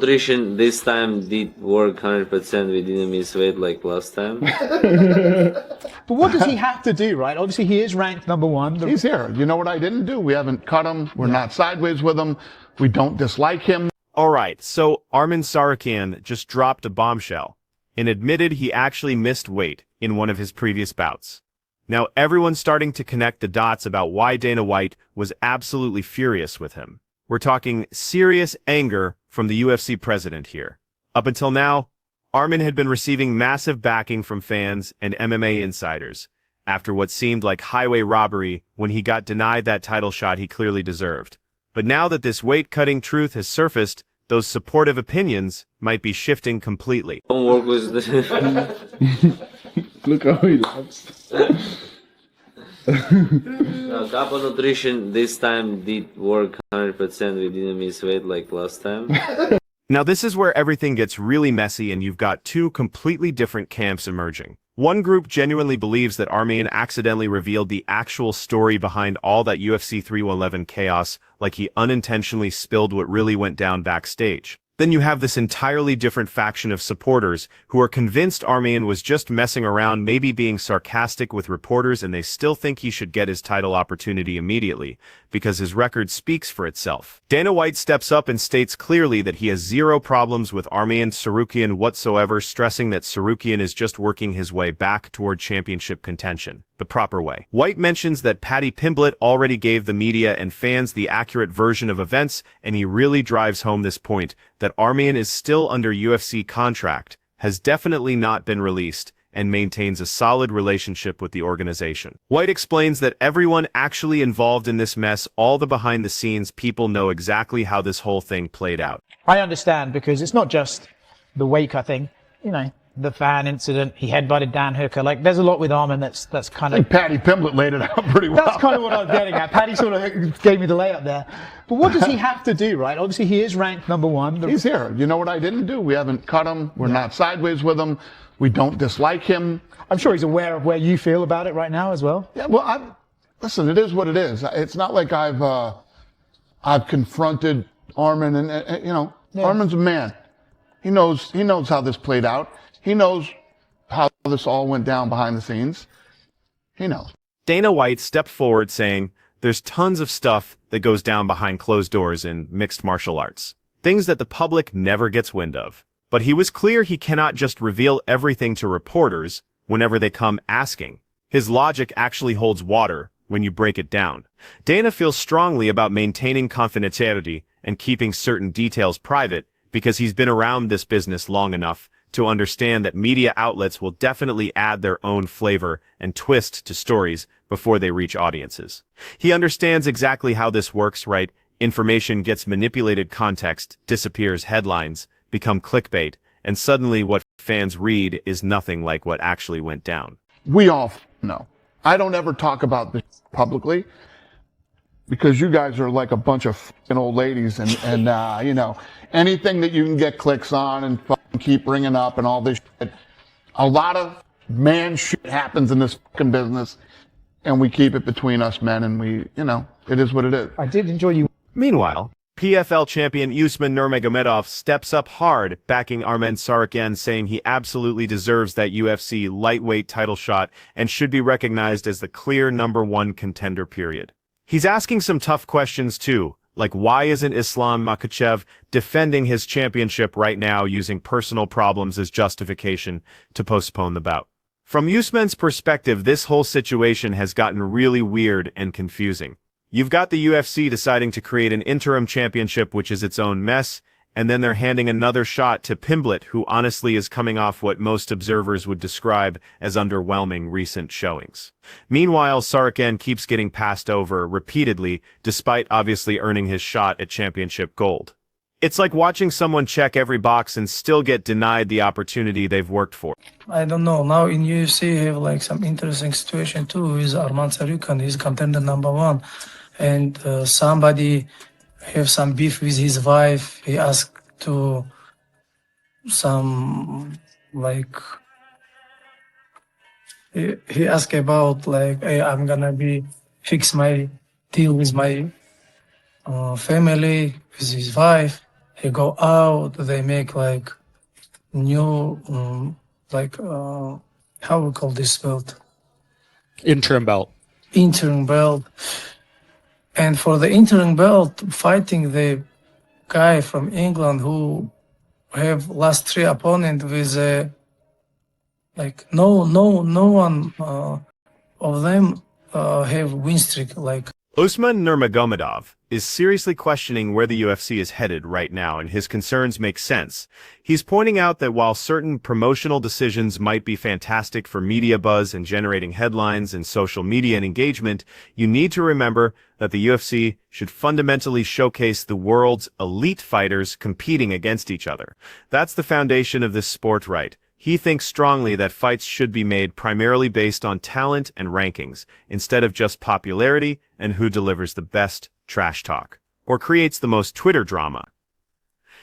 nutrition this time did work 100%. We didn't miss weight like last time. But what does he have to do, right? Obviously, he is ranked #1. He's here. You know what I didn't do? We haven't cut him. We're not sideways with him. We don't dislike him. All right, so Arman Tsarukyan just dropped a bombshell and admitted he actually missed weight in one of his previous bouts. Now everyone's starting to connect the dots about why Dana White was absolutely furious with him. We're talking serious anger from the UFC president here. Up until now, Arman had been receiving massive backing from fans and MMA insiders after what seemed like highway robbery when he got denied that title shot he clearly deserved. But now that this weight-cutting truth has surfaced, those supportive opinions might be shifting completely. Don't work with the... Look how he laughs. No, couple nutrition this time did work 100%. We didn't miss weight like last time. Now this is where everything gets really messy and you've got two completely different camps emerging. One group genuinely believes that Arman accidentally revealed the actual story behind all that UFC 311 chaos, like he unintentionally spilled what really went down backstage. Then you have this entirely different faction of supporters who are convinced Arman was just messing around, maybe being sarcastic with reporters, and they still think he should get his title opportunity immediately, because his record speaks for itself. Dana White steps up and states clearly that he has zero problems with Arman Tsarukyan whatsoever, stressing that Tsarukyan is just working his way back toward championship contention, the proper way. White mentions that Paddy Pimblett already gave the media and fans the accurate version of events, and he really drives home this point, that Arman is still under UFC contract, has definitely not been released, and maintains a solid relationship with the organization. White explains that everyone actually involved in this mess, all the behind-the-scenes people, know exactly how this whole thing played out. I understand, because it's not just the weight cutting, you know, the fan incident, he headbutted Dan Hooker. Like, there's a lot with Arman that's kind I of... think Paddy Pimblett laid it out pretty well. That's kind of what I was getting at. Paddy sort of gave me the layup there. But what does he have to do, right? Obviously, he is ranked #1. He's here. You know what I didn't do? We haven't cut him. We're not sideways with him. We don't dislike him. I'm sure he's aware of where you feel about it right now as well. Yeah, well, listen, it is what it is. It's not like I've confronted Arman, and you know, Arman's a man. He knows how this played out. He knows how this all went down behind the scenes. He knows. Dana White stepped forward saying, there's tons of stuff that goes down behind closed doors in mixed martial arts. Things that the public never gets wind of. But he was clear he cannot just reveal everything to reporters whenever they come asking. His logic actually holds water when you break it down. Dana feels strongly about maintaining confidentiality and keeping certain details private because he's been around this business long enough to understand that media outlets will definitely add their own flavor and twist to stories before they reach audiences. He understands exactly how this works, right? Information gets manipulated, context disappears, headlines become clickbait, and suddenly what fans read is nothing like what actually went down. We all know. I don't ever talk about this publicly because you guys are like a bunch of fucking old ladies, and you know, anything that you can get clicks on and fucking keep bringing up and all this shit. A lot of man shit happens in this fucking business, and we keep it between us men, and we, you know, it is what it is. I did enjoy you. Meanwhile, PFL champion Usman Nurmagomedov steps up hard, backing Arman Tsarukyan, saying he absolutely deserves that UFC lightweight title shot and should be recognized as the clear #1 contender, period. He's asking some tough questions too, like why isn't Islam Makhachev defending his championship right now, using personal problems as justification to postpone the bout. From Usman's perspective, this whole situation has gotten really weird and confusing. You've got the UFC deciding to create an interim championship, which is its own mess, and then they're handing another shot to Pimblett, who honestly is coming off what most observers would describe as underwhelming recent showings. Meanwhile, Tsarukyan keeps getting passed over repeatedly, despite obviously earning his shot at championship gold. It's like watching someone check every box and still get denied the opportunity they've worked for. I don't know. Now in UFC, you have like some interesting situation too. With Arman Tsarukyan, he's contender #1. And somebody have some beef with his wife. He asked to some like he asked about like, hey, I'm gonna fix my deal with my family, with his wife. he go out. They make like new, how we call this belt? Interim belt. Interim belt. And for the interim belt, fighting the guy from England who have last three opponent with like no one of them have win streak like. Usman Nurmagomedov is seriously questioning where the UFC is headed right now, and his concerns make sense. He's pointing out that while certain promotional decisions might be fantastic for media buzz and generating headlines and social media and engagement, you need to remember that the UFC should fundamentally showcase the world's elite fighters competing against each other. That's the foundation of this sport, right? He thinks strongly that fights should be made primarily based on talent and rankings, instead of just popularity and who delivers the best trash talk, or creates the most Twitter drama.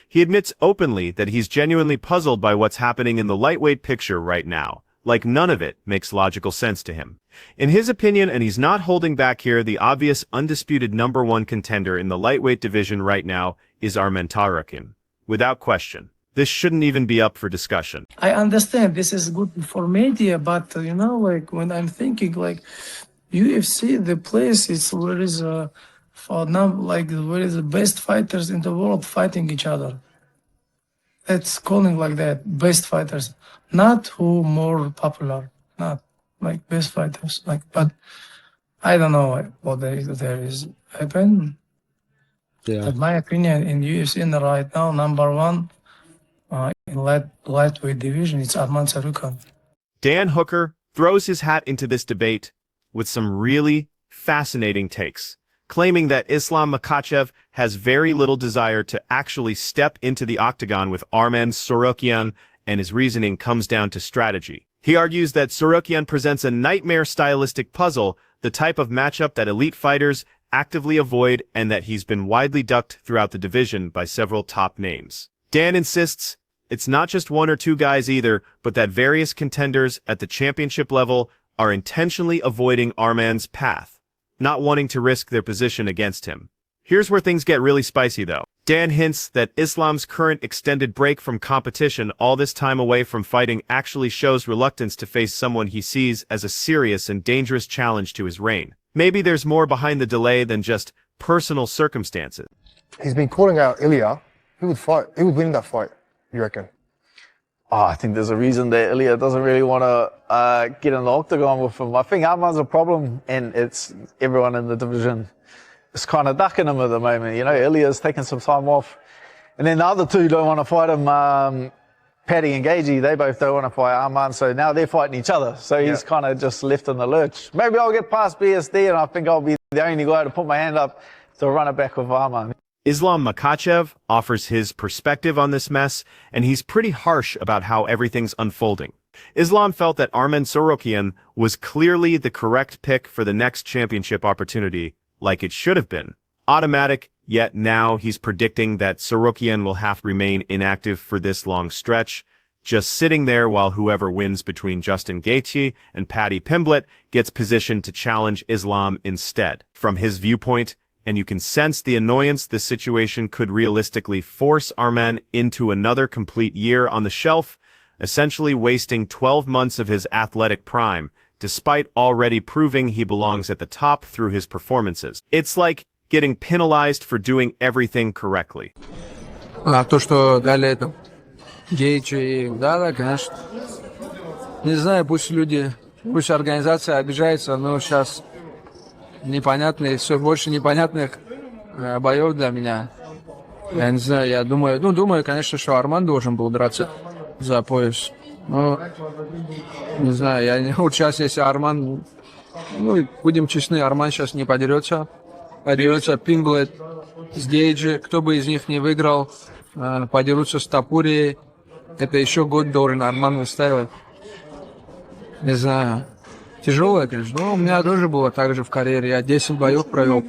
He admits openly that he's genuinely puzzled by what's happening in the lightweight picture right now, like none of it makes logical sense to him. In his opinion, and he's not holding back here, the obvious undisputed #1 contender in the lightweight division right now is Arman Tsarukyan, without question. This shouldn't even be up for discussion. I understand this is good for media, but like when I'm thinking like UFC, the place is where is for now like where is the best fighters in the world fighting each other. That's calling like that, best fighters, not who more popular, not like best fighters. Like, but I don't know what there is happen. Yeah. In my opinion, in UFC right now, #1. In lightweight division, it's Arman Tsarukyan. Dan Hooker throws his hat into this debate with some really fascinating takes, claiming that Islam Makhachev has very little desire to actually step into the octagon with Arman Tsarukyan, and his reasoning comes down to strategy. He argues that Tsarukyan presents a nightmare stylistic puzzle, the type of matchup that elite fighters actively avoid, and that he's been widely ducked throughout the division by several top names. Dan insists it's not just one or two guys either, but that various contenders at the championship level are intentionally avoiding Arman's path, not wanting to risk their position against him. Here's where things get really spicy though. Dan hints that Islam's current extended break from competition, all this time away from fighting, actually shows reluctance to face someone he sees as a serious and dangerous challenge to his reign. Maybe there's more behind the delay than just personal circumstances. He's been calling out Ilya. Who would fight? Who would win that fight, you reckon? Oh, I think there's a reason that Ilya doesn't really want to get in the octagon with him. I think Arman's a problem, and it's everyone in the division is kind of ducking him at the moment. Ilya's taking some time off. And then the other two don't want to fight him. Paddy and Gagey, they both don't want to fight Arman, so now they're fighting each other. So he's kind of just left in the lurch. Maybe I'll get past BSD, and I think I'll be the only guy to put my hand up to run it back with Arman. Islam Makhachev offers his perspective on this mess, and he's pretty harsh about how everything's unfolding. Islam felt that Arman Tsarukyan was clearly the correct pick for the next championship opportunity, like it should have been. Automatic, yet now he's predicting that Tsarukyan will have to remain inactive for this long stretch, just sitting there while whoever wins between Justin Gaethje and Paddy Pimblett gets positioned to challenge Islam instead. From his viewpoint, and you can sense the annoyance this situation could realistically force Arman into another complete year on the shelf, essentially wasting 12 months of his athletic prime, despite already proving he belongs at the top through his performances. It's like getting penalized for doing everything correctly. То, что дали это Гейчи, да, конечно. Не знаю, пусть организация обижается, но сейчас все больше непонятных боев для меня. Я не знаю, я думаю, конечно, что Арман должен был драться за пояс. Но, не знаю, вот сейчас, если Арман, будем честны, Арман сейчас не подерется. Подерется Пимблет с Гейджи, кто бы из них не выиграл, подерутся с Тапури. Это еще год должен Арман выстаивать. Не знаю. Тяжелое, конечно. Но у меня тоже было так же в карьере. Я 10 боев провел,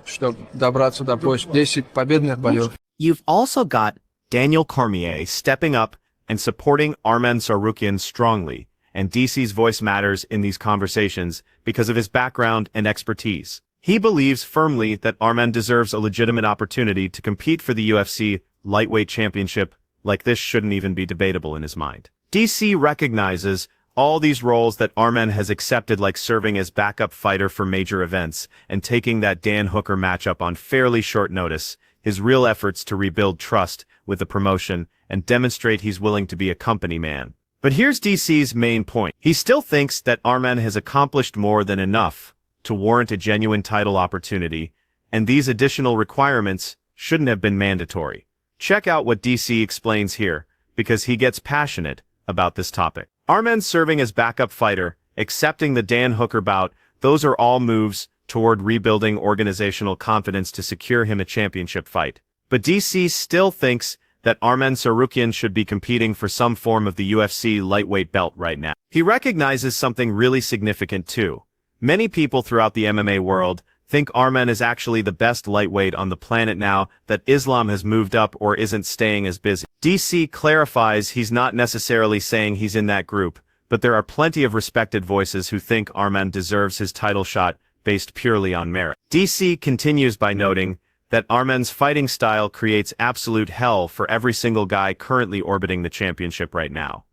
чтобы добраться до пояса. 10 победных боев. You've also got Daniel Cormier stepping up and supporting Arman Tsarukyan strongly, and DC's voice matters in these conversations because of his background and expertise. He believes firmly that Arman deserves a legitimate opportunity to compete for the UFC lightweight championship like this shouldn't even be debatable in his mind. DC recognizes all these roles that Arman has accepted, like serving as backup fighter for major events and taking that Dan Hooker matchup on fairly short notice, his real efforts to rebuild trust with the promotion and demonstrate he's willing to be a company man. But here's DC's main point. He still thinks that Arman has accomplished more than enough to warrant a genuine title opportunity, and these additional requirements shouldn't have been mandatory. Check out what DC explains here, because he gets passionate about this topic. Arman serving as backup fighter, accepting the Dan Hooker bout, those are all moves toward rebuilding organizational confidence to secure him a championship fight. But DC still thinks that Arman Tsarukyan should be competing for some form of the UFC lightweight belt right now. He recognizes something really significant too. Many people throughout the MMA world think Arman is actually the best lightweight on the planet now that Islam has moved up or isn't staying as busy. DC clarifies he's not necessarily saying he's in that group, but there are plenty of respected voices who think Arman deserves his title shot based purely on merit. DC continues by noting that Arman's fighting style creates absolute hell for every single guy currently orbiting the championship right now.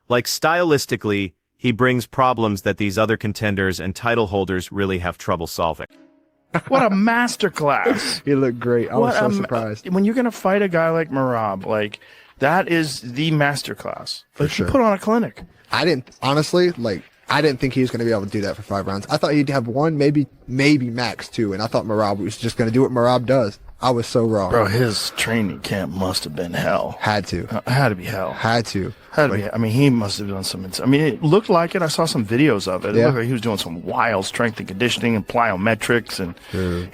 Like stylistically, he brings problems that these other contenders and title holders really have trouble solving. What a masterclass! He looked great. I was so surprised. When you're gonna fight a guy like Merab, like that is the masterclass. Like sure. He put on a clinic. I didn't think he was going to be able to do that for 5 rounds. I thought he'd have one, maybe max 2, and I thought Merab was just going to do what Merab does. I was so wrong. Bro, his training camp must have been hell. Had to be hell. Had to be. I mean, he must have done some. I mean, it looked like it. I saw some videos of it. It looked like he was doing some wild strength and conditioning and plyometrics, and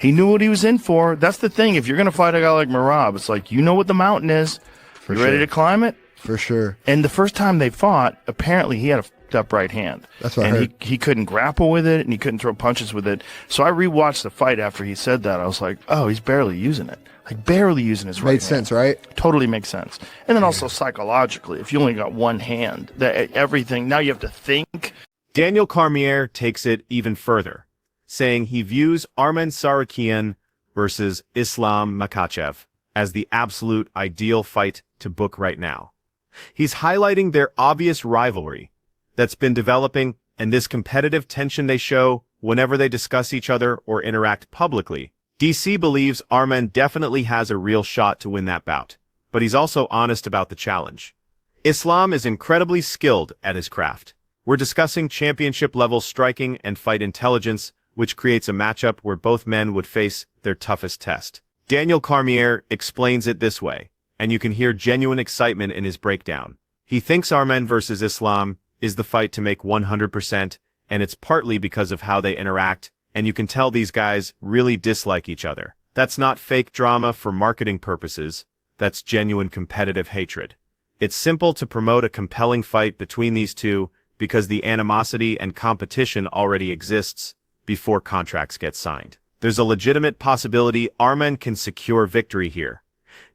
he knew what he was in for. That's the thing. If you're going to fight a guy like Merab, it's like, you know what the mountain is. You ready to climb it? For sure. And the first time they fought, apparently he had a f***ed up right hand. That's what I heard. He couldn't grapple with it, and he couldn't throw punches with it. So I rewatched the fight after he said that. I was like, oh, he's barely using it. Like, barely using his right hand. Made sense, right? Totally makes sense. And then also psychologically, if you only got one hand, that everything, now you have to think. Daniel Cormier takes it even further, saying he views Arman Tsarukyan versus Islam Makhachev as the absolute ideal fight to book right now. He's highlighting their obvious rivalry that's been developing and this competitive tension they show whenever they discuss each other or interact publicly. DC believes Arman definitely has a real shot to win that bout, but he's also honest about the challenge. Islam is incredibly skilled at his craft. We're discussing championship-level striking and fight intelligence, which creates a matchup where both men would face their toughest test. Daniel Cormier explains it this way, and you can hear genuine excitement in his breakdown. He thinks Arman versus Islam is the fight to make 100%, and it's partly because of how they interact, and you can tell these guys really dislike each other. That's not fake drama for marketing purposes, that's genuine competitive hatred. It's simple to promote a compelling fight between these two because the animosity and competition already exists before contracts get signed. There's a legitimate possibility Arman can secure victory here.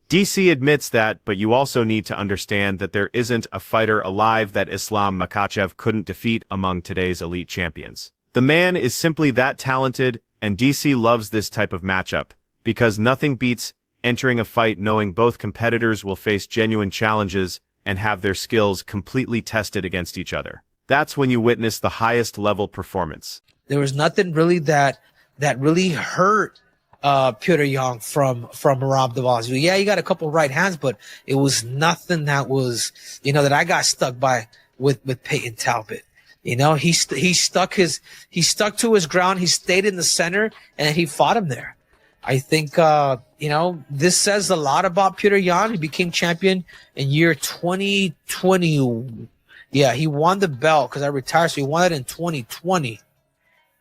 DC admits that, but you also need to understand that there isn't a fighter alive that Islam Makhachev couldn't defeat among today's elite champions. The man is simply that talented, and DC loves this type of matchup, because nothing beats entering a fight knowing both competitors will face genuine challenges and have their skills completely tested against each other. That's when you witness the highest level performance. There was nothing really that really hurt Petr Yan from Merab Dvalishvili. Yeah, he got a couple right hands, but it was nothing that was, that I got stuck by with Peyton Talbot. He stuck to his ground. He stayed in the center and he fought him there. I think, this says a lot about Petr Yan. He became champion in year 2020. Yeah, he won the belt because I retired, so he won it in 2020.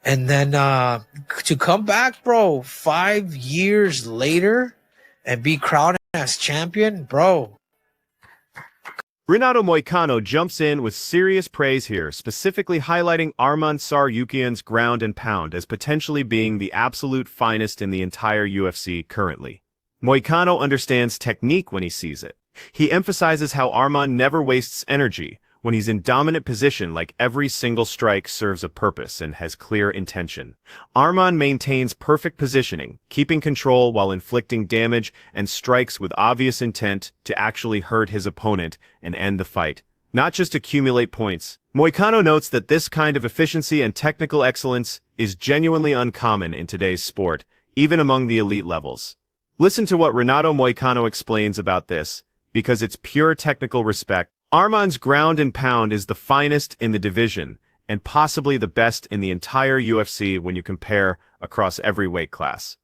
And then to come back, bro, 5 years later and be crowned as champion, bro. Renato Moicano jumps in with serious praise here, specifically highlighting Arman Tsarukyan's ground and pound as potentially being the absolute finest in the entire UFC currently. Moicano understands technique when he sees it. He emphasizes how Arman never wastes energy, when he's in dominant position, like every single strike serves a purpose and has clear intention. Arman maintains perfect positioning, keeping control while inflicting damage, and strikes with obvious intent to actually hurt his opponent and end the fight, not just accumulate points. Moicano notes that this kind of efficiency and technical excellence is genuinely uncommon in today's sport, even among the elite levels. Listen to what Renato Moicano explains about this, because it's pure technical respect. Arman's ground and pound is the finest in the division, and possibly the best in the entire UFC when you compare across every weight class.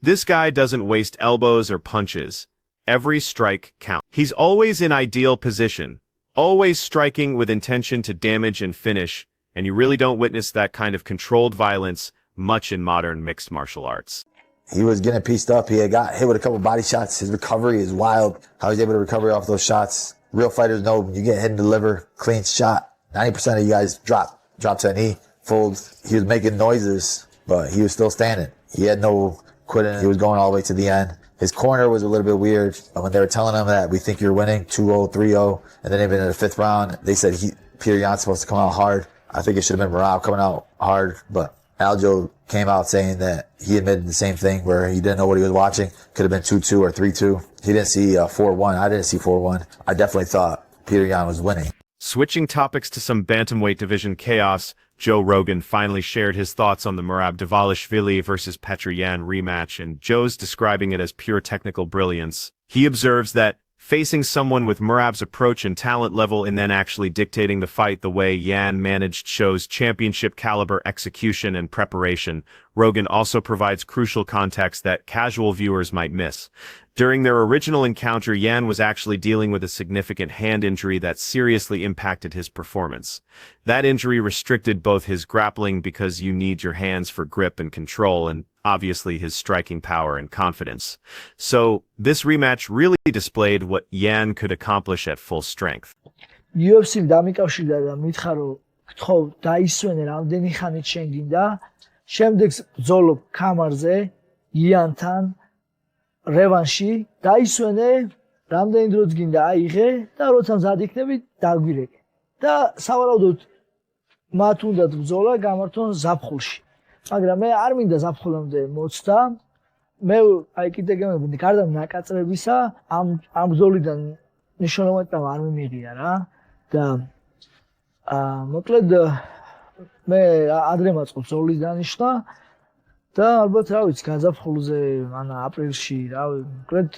This guy doesn't waste elbows or punches. Every strike counts. He's always in ideal position, always striking with intention to damage and finish, and you really don't witness that kind of controlled violence much in modern mixed martial arts. He was getting pieced up. He had got hit with a couple body shots. His recovery is wild. How he's able to recover off those shots. Real fighters know when you get hit in the liver, clean shot. 90% of you guys drop to a knee, fold. He was making noises, but he was still standing. He had no quitting. He was going all the way to the end. His corner was a little bit weird. When they were telling him that we think you're winning 2-0, 3-0, and then even in the fifth round, they said Peter Yan's supposed to come out hard. I think it should have been Merab coming out hard, but Aljo came out saying that he admitted the same thing where he didn't know what he was watching. Could have been 2-2 or 3-2. He didn't see 4-1. I didn't see 4-1. I definitely thought Peter Yan was winning. Switching topics to some bantamweight division chaos, Joe Rogan finally shared his thoughts on the Merab Dvalishvili versus Petr Yan rematch, and Joe's describing it as pure technical brilliance. He observes that facing someone with Merab's approach and talent level and then actually dictating the fight the way Yan managed shows championship caliber execution and preparation. Rogan also provides crucial context that casual viewers might miss. During their original encounter, Yan was actually dealing with a significant hand injury that seriously impacted his performance. That injury restricted both his grappling because you need your hands for grip and control, and obviously his striking power and confidence. So this rematch really displayed what Yan could accomplish at full strength. UFC-მ დამიკავშირდა და მითხრა რომ გთხოვ დაისვენე რამდენი ხანით შენ გინდა, შემდეგ ბრძოლობ კამარზე იანთან რევანში, დაისვენე რამდენი დროც გინდა აიღე და როცა მზად იქნები დაგვირეკე. და სავარაუდოდ მათ უნდათ ბრძოლა გამართონ ზაფხულში. მაგრამ მე არ მინდა ზაფხულამდე მოცდა. მე აი კიდე გემებოდი გარდა ნაკაწრებისა ამ ბრძოლიდან ნიშნულოვანი ტრავმა არ მიმიღია რა. და მოკლედ მე ადრე მაწყობს ბრძოლის დანიშნა და ალბათ რა ვიცი გაზაფხულზე ან აპრილში რა მოკლედ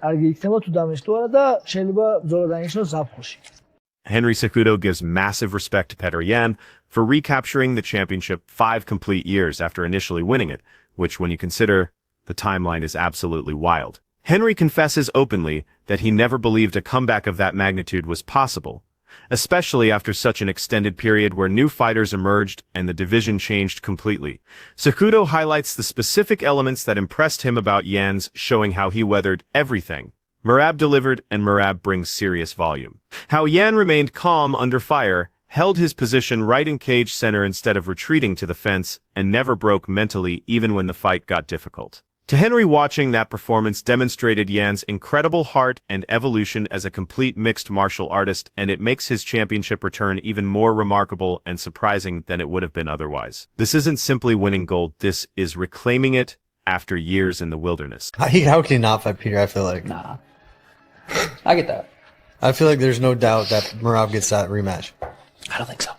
კარგი იქნება თუ დამეშტო არა და შეიძლება ბრძოლა დანიშნოს ზაფხულში. Henry Cejudo gives massive respect to Petr Yan for recapturing the championship 5 complete years after initially winning it, which, when you consider the timeline, is absolutely wild. Henry confesses openly that he never believed a comeback of that magnitude was possible, especially after such an extended period where new fighters emerged and the division changed completely. Cejudo highlights the specific elements that impressed him about Yan's, showing how he weathered everything. Merab delivered, and Merab brings serious volume. How Yan remained calm under fire, held his position right in cage center instead of retreating to the fence, and never broke mentally even when the fight got difficult. To Henry, watching that performance demonstrated Yan's incredible heart and evolution as a complete mixed martial artist, and it makes his championship return even more remarkable and surprising than it would have been otherwise. This isn't simply winning gold, this is reclaiming it after years in the wilderness. How can he not fight Peter? I feel like. Nah. I get that. I feel like there's no doubt that Merab gets that rematch. I don't think so.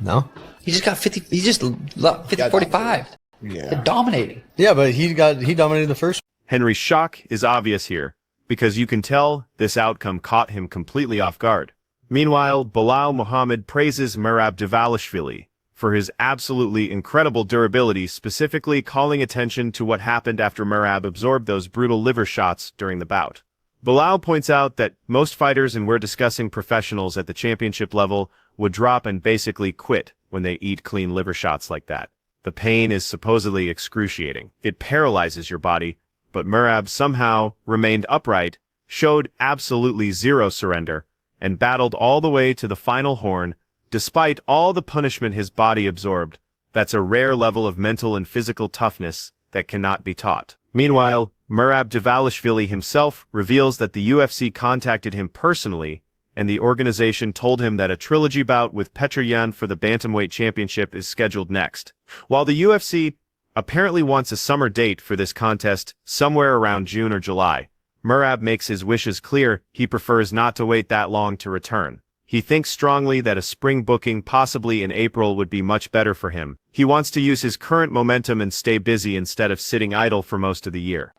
No? He just got 50, he just 50-45. Yeah. They're dominating. Yeah, but he dominated the first. Henry's shock is obvious here, because you can tell this outcome caught him completely off guard. Meanwhile, Bilal Muhammad praises Merab Dvalishvili for his absolutely incredible durability, specifically calling attention to what happened after Merab absorbed those brutal liver shots during the bout. Bilal points out that most fighters, and we're discussing professionals at the championship level, would drop and basically quit when they eat clean liver shots like that. The pain is supposedly excruciating. It paralyzes your body, but Merab somehow remained upright, showed absolutely zero surrender, and battled all the way to the final horn, despite all the punishment his body absorbed. That's a rare level of mental and physical toughness that cannot be taught. Meanwhile, Merab Dvalishvili himself reveals that the UFC contacted him personally and the organization told him that a trilogy bout with Petroyan for the Bantamweight Championship is scheduled next. While the UFC apparently wants a summer date for this contest somewhere around June or July, Merab makes his wishes clear. He prefers not to wait that long to return. He thinks strongly that a spring booking possibly in April would be much better for him. He wants to use his current momentum and stay busy instead of sitting idle for most of the year.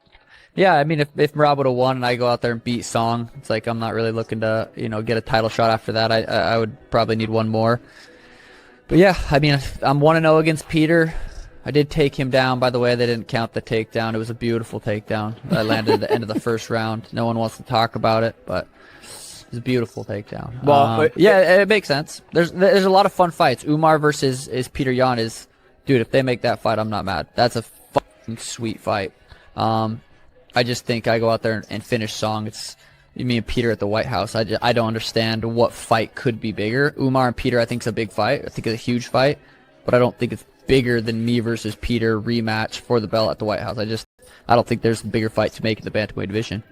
Yeah, I mean, if Merab would have won and I go out there and beat Song, it's like I'm not really looking to, get a title shot after that. I would probably need one more. But yeah, I mean, I'm 1-0 against Peter. I did take him down, by the way. They didn't count the takedown. It was a beautiful takedown. I landed at the end of the first round. No one wants to talk about it, but it was a beautiful takedown. Well, yeah, it makes sense. There's a lot of fun fights. Umar versus Peter Yan is, dude, if they make that fight, I'm not mad. That's a fucking sweet fight. I just think I go out there and finish Song. It's me and Peter at the White House. I don't understand what fight could be bigger. Umar and Peter, I think, is a big fight. I think it's a huge fight, but I don't think it's bigger than me versus Peter rematch for the belt at the White House. I don't think there's a bigger fight to make in the bantamweight division.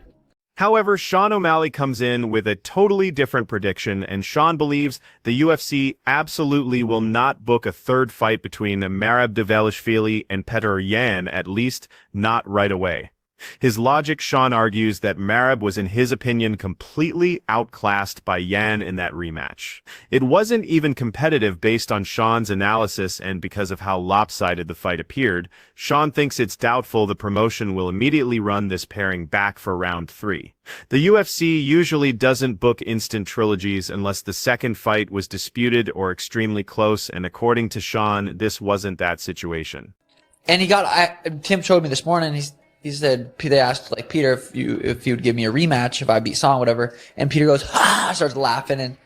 However, Sean O'Malley comes in with a totally different prediction, and Sean believes the UFC absolutely will not book a third fight between Merab Dvalishvili and Petr Yan, at least not right away. His logic, Sean argues that Merab was, in his opinion, completely outclassed by Yan in that rematch. It wasn't even competitive based on Sean's analysis, and because of how lopsided the fight appeared, Sean thinks it's doubtful the promotion will immediately run this pairing back for round 3. The UFC usually doesn't book instant trilogies unless the second fight was disputed or extremely close, and according to Sean, this wasn't that situation. And Tim showed me this morning, he said, they asked, like, Peter, if you would give me a rematch if I beat Song, whatever. And Peter goes, starts laughing. And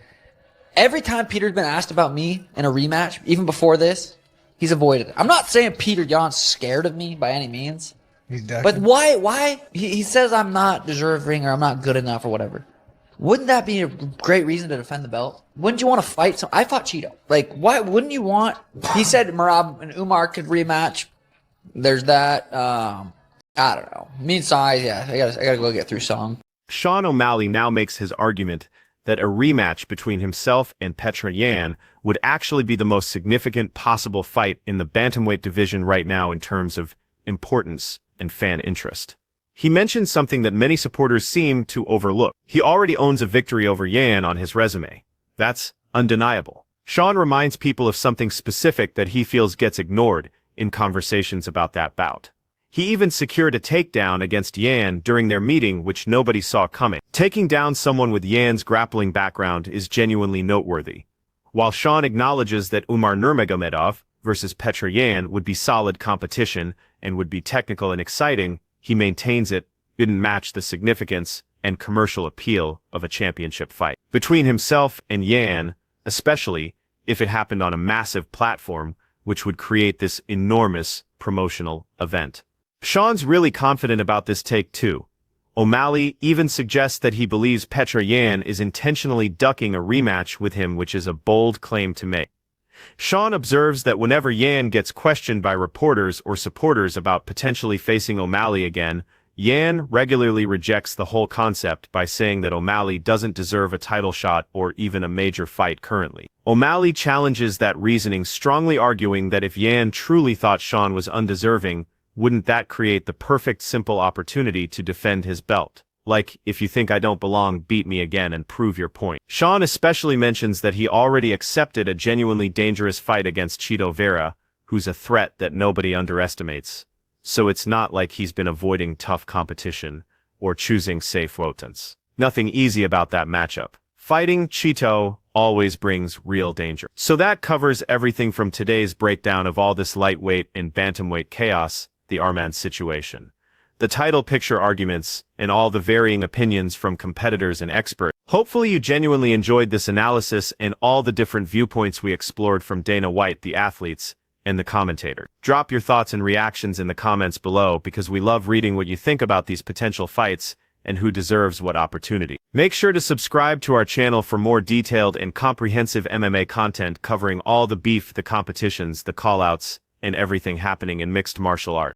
every time Peter's been asked about me in a rematch, even before this, he's avoided it. I'm not saying Peter Yan's scared of me by any means. But why? He says I'm not deserving or I'm not good enough or whatever. Wouldn't that be a great reason to defend the belt? Wouldn't you want to fight I fought Cheeto. Like, why wouldn't you want? He said Merab and Umar could rematch. There's that. I don't know. Me and Sai, yeah, I gotta go get through Song. Sean O'Malley now makes his argument that a rematch between himself and Petr Yan would actually be the most significant possible fight in the bantamweight division right now in terms of importance and fan interest. He mentions something that many supporters seem to overlook. He already owns a victory over Yan on his resume. That's undeniable. Sean reminds people of something specific that he feels gets ignored in conversations about that bout. He even secured a takedown against Yan during their meeting, which nobody saw coming. Taking down someone with Yan's grappling background is genuinely noteworthy. While Sean acknowledges that Umar Nurmagomedov versus Petr Yan would be solid competition and would be technical and exciting, he maintains it didn't match the significance and commercial appeal of a championship fight. Between himself and Yan, especially if it happened on a massive platform, which would create this enormous promotional event. Sean's really confident about this take too. O'Malley even suggests that he believes Petr Yan is intentionally ducking a rematch with him, which is a bold claim to make. Sean observes that whenever Yan gets questioned by reporters or supporters about potentially facing O'Malley again, Yan regularly rejects the whole concept by saying that O'Malley doesn't deserve a title shot or even a major fight currently. O'Malley challenges that reasoning, strongly arguing that if Yan truly thought Sean was undeserving, wouldn't that create the perfect simple opportunity to defend his belt? Like, if you think I don't belong, beat me again and prove your point. Sean especially mentions that he already accepted a genuinely dangerous fight against Chito Vera, who's a threat that nobody underestimates. So it's not like he's been avoiding tough competition or choosing safe wotans. Nothing easy about that matchup. Fighting Chito always brings real danger. So that covers everything from today's breakdown of all this lightweight and bantamweight chaos, the Arman situation, the title picture arguments, and all the varying opinions from competitors and experts. Hopefully you genuinely enjoyed this analysis and all the different viewpoints we explored from Dana White, the athletes, and the commentator. Drop your thoughts and reactions in the comments below because we love reading what you think about these potential fights and who deserves what opportunity. Make sure to subscribe to our channel for more detailed and comprehensive MMA content covering all the beef, the competitions, the callouts, and everything happening in mixed martial arts.